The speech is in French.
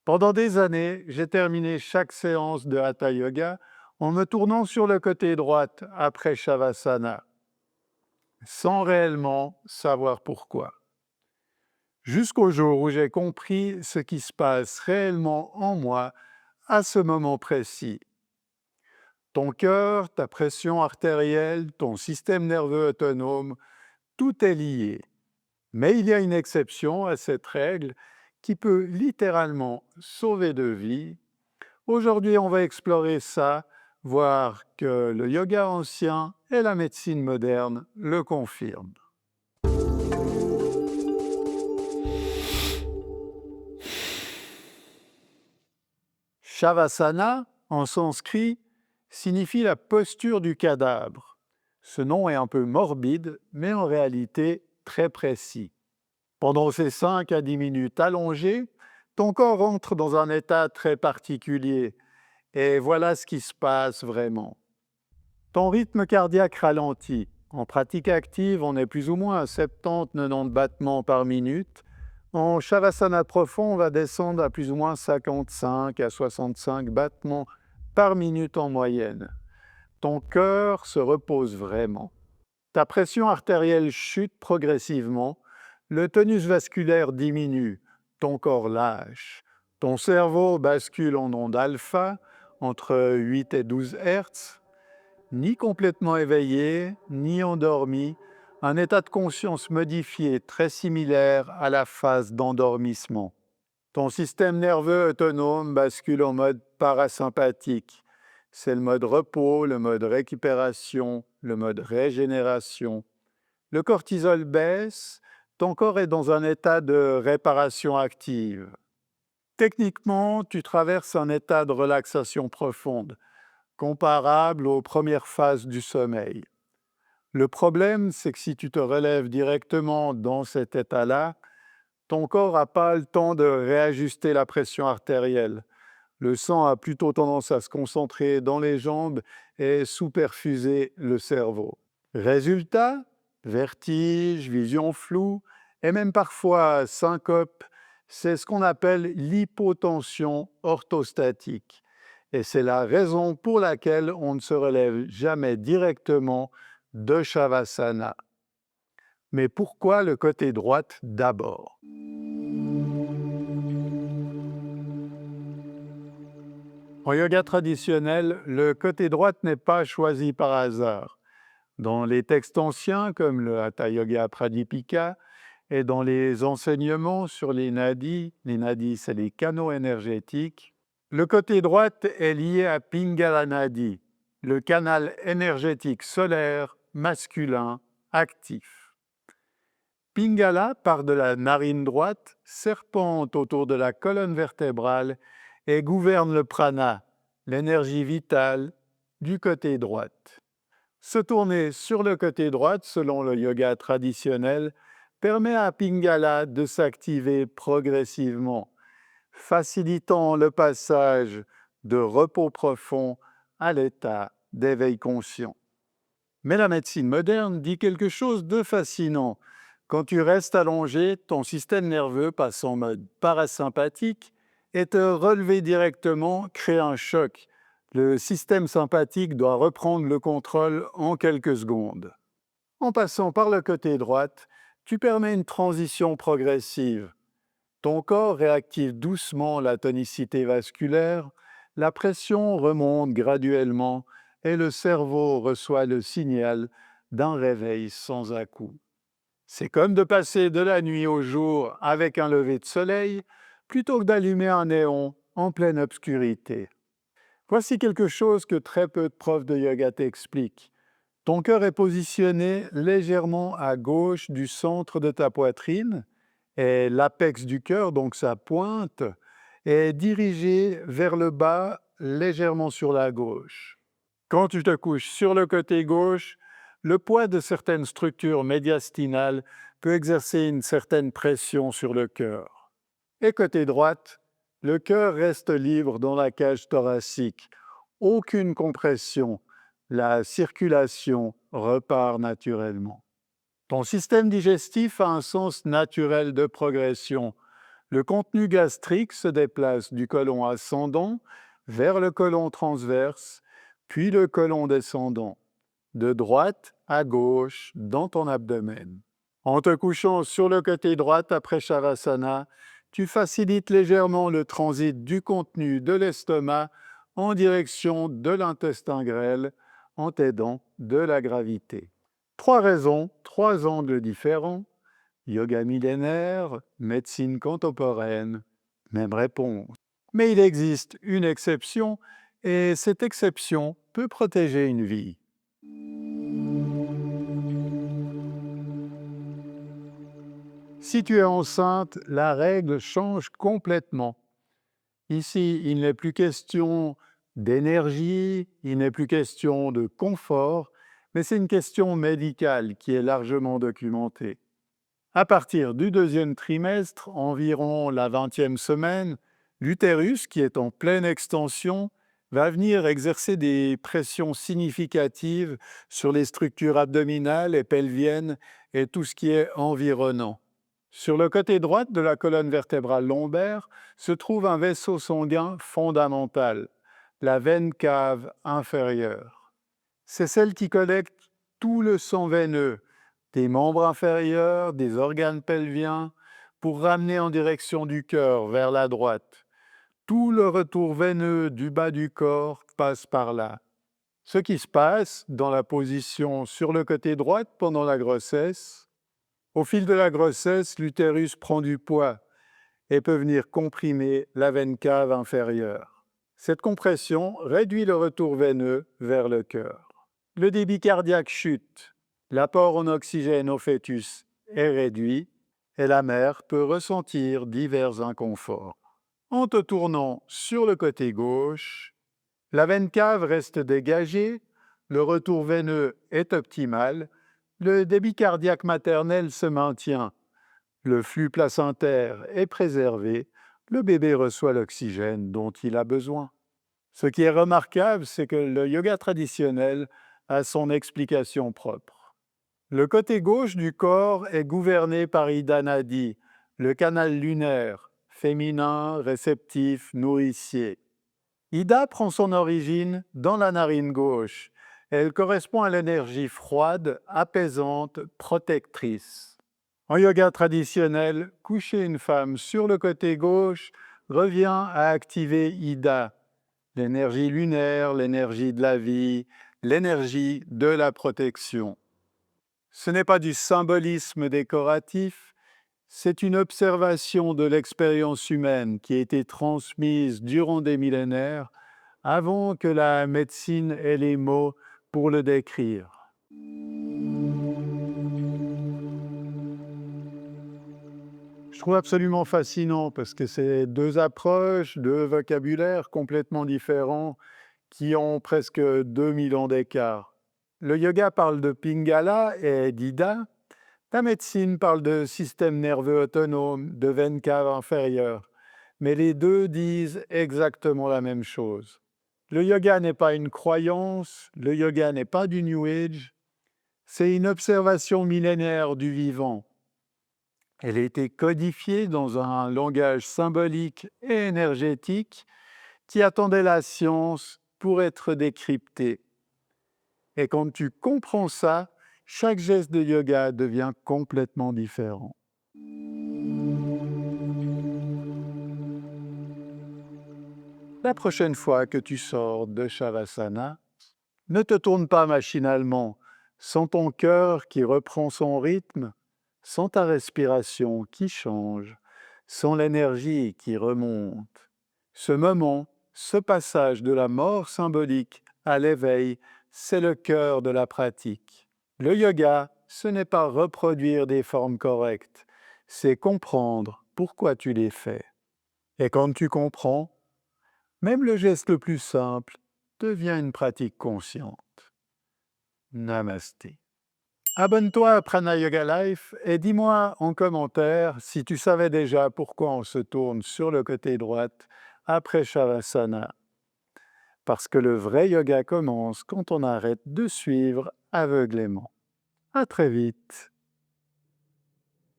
Pendant des années, j'ai terminé chaque séance de Hatha Yoga en me tournant sur le côté droit après Shavasana, sans réellement savoir pourquoi. Jusqu'au jour où j'ai compris ce qui se passe réellement en moi à ce moment précis. Ton cœur, ta pression artérielle, ton système nerveux autonome, tout est lié. Mais il y a une exception à cette règle qui peut littéralement sauver de vies. Aujourd'hui, on va explorer ça, voir que le yoga ancien et la médecine moderne le confirment. Shavasana, en sanskrit, signifie la posture du cadavre. Ce nom est un peu morbide, mais en réalité très précis. Pendant ces 5 à 10 minutes allongées, ton corps entre dans un état très particulier. Et voilà ce qui se passe vraiment. Ton rythme cardiaque ralentit. En pratique active, on est plus ou moins à 70-90 battements par minute. En Shavasana profond, on va descendre à plus ou moins 55 à 65 battements par minute en moyenne. Ton cœur se repose vraiment. Ta pression artérielle chute progressivement, le tonus vasculaire diminue, ton corps lâche. Ton cerveau bascule en onde alpha, entre 8 et 12 Hertz, ni complètement éveillé, ni endormi, un état de conscience modifié très similaire à la phase d'endormissement. Ton système nerveux autonome bascule en mode parasympathique. C'est le mode repos, le mode récupération, le mode régénération. Le cortisol baisse, ton corps est dans un état de réparation active. Techniquement, tu traverses un état de relaxation profonde, comparable aux premières phases du sommeil. Le problème, c'est que si tu te relèves directement dans cet état-là, ton corps n'a pas le temps de réajuster la pression artérielle. Le sang a plutôt tendance à se concentrer dans les jambes et sous-perfuser le cerveau. Résultat, vertige, vision floue et même parfois syncope, c'est ce qu'on appelle l'hypotension orthostatique. Et c'est la raison pour laquelle on ne se relève jamais directement de Shavasana. Mais pourquoi le côté droit d'abord? En yoga traditionnel, le côté droit n'est pas choisi par hasard. Dans les textes anciens, comme le Hatha Yoga Pradipika, et dans les enseignements sur les nadis, c'est les canaux énergétiques, le côté droit est lié à Pingala Nadi, le canal énergétique solaire masculin actif. Pingala part de la narine droite, serpente autour de la colonne vertébrale et gouverne le prana, l'énergie vitale, du côté droit. Se tourner sur le côté droit, selon le yoga traditionnel, permet à Pingala de s'activer progressivement, facilitant le passage de repos profond à l'état d'éveil conscient. Mais la médecine moderne dit quelque chose de fascinant. Quand tu restes allongé, ton système nerveux passe en mode parasympathique et te relever directement crée un choc. Le système sympathique doit reprendre le contrôle en quelques secondes. En passant par le côté droit, tu permets une transition progressive. Ton corps réactive doucement la tonicité vasculaire, la pression remonte graduellement et le cerveau reçoit le signal d'un réveil sans à-coups. C'est comme de passer de la nuit au jour avec un lever de soleil plutôt que d'allumer un néon en pleine obscurité. Voici quelque chose que très peu de profs de yoga t'expliquent. Ton cœur est positionné légèrement à gauche du centre de ta poitrine et l'apex du cœur, donc sa pointe, est dirigé vers le bas légèrement sur la gauche. Quand tu te couches sur le côté gauche, le poids de certaines structures médiastinales peut exercer une certaine pression sur le cœur. Et côté droite, le cœur reste libre dans la cage thoracique. Aucune compression, la circulation repart naturellement. Ton système digestif a un sens naturel de progression. Le contenu gastrique se déplace du côlon ascendant vers le côlon transverse, puis le côlon descendant, de droite à gauche dans ton abdomen. En te couchant sur le côté droit après Shavasana, tu facilites légèrement le transit du contenu de l'estomac en direction de l'intestin grêle en t'aidant de la gravité. 3 raisons, 3 angles différents. Yoga millénaire, médecine contemporaine, même réponse. Mais il existe une exception et cette exception peut protéger une vie. Si tu es enceinte, la règle change complètement. Ici, il n'est plus question d'énergie, il n'est plus question de confort, mais c'est une question médicale qui est largement documentée. À partir du 2e trimestre, environ la 20e semaine, l'utérus, qui est en pleine extension, va venir exercer des pressions significatives sur les structures abdominales et pelviennes et tout ce qui est environnant. Sur le côté droit de la colonne vertébrale lombaire se trouve un vaisseau sanguin fondamental, la veine cave inférieure. C'est celle qui collecte tout le sang veineux des membres inférieurs, des organes pelviens, pour ramener en direction du cœur vers la droite. Tout le retour veineux du bas du corps passe par là. Ce qui se passe dans la position sur le côté droit pendant la grossesse, au fil de la grossesse, l'utérus prend du poids et peut venir comprimer la veine cave inférieure. Cette compression réduit le retour veineux vers le cœur. Le débit cardiaque chute, l'apport en oxygène au fœtus est réduit et la mère peut ressentir divers inconforts. En te tournant sur le côté gauche, la veine cave reste dégagée, le retour veineux est optimal, le débit cardiaque maternel se maintient, le flux placentaire est préservé, le bébé reçoit l'oxygène dont il a besoin. Ce qui est remarquable, c'est que le yoga traditionnel a son explication propre. Le côté gauche du corps est gouverné par Ida Nadi, le canal lunaire, féminin, réceptif, nourricier. Ida prend son origine dans la narine gauche. Elle correspond à l'énergie froide, apaisante, protectrice. En yoga traditionnel, coucher une femme sur le côté gauche revient à activer Ida, l'énergie lunaire, l'énergie de la vie, l'énergie de la protection. Ce n'est pas du symbolisme décoratif, c'est une observation de l'expérience humaine qui a été transmise durant des millénaires avant que la médecine ait les mots pour le décrire. Je trouve absolument fascinant parce que c'est 2 approches, 2 vocabulaires complètement différents qui ont presque 2000 ans d'écart. Le yoga parle de Pingala et d'Ida, la médecine parle de système nerveux autonome, de veine cave inférieure, mais les deux disent exactement la même chose. Le yoga n'est pas une croyance, le yoga n'est pas du New Age, c'est une observation millénaire du vivant. Elle a été codifiée dans un langage symbolique et énergétique qui attendait la science pour être décrypté. Et quand tu comprends ça, chaque geste de yoga devient complètement différent. La prochaine fois que tu sors de Shavasana, ne te tourne pas machinalement, sans ton cœur qui reprend son rythme, sans ta respiration qui change, sans l'énergie qui remonte. Ce moment, ce passage de la mort symbolique à l'éveil, c'est le cœur de la pratique. Le yoga, ce n'est pas reproduire des formes correctes, c'est comprendre pourquoi tu les fais. Et quand tu comprends, même le geste le plus simple devient une pratique consciente. Namasté. Abonne-toi à Prana Yoga Life et dis-moi en commentaire si tu savais déjà pourquoi on se tourne sur le côté droit après Shavasana. Parce que le vrai yoga commence quand on arrête de suivre aveuglément. À très vite.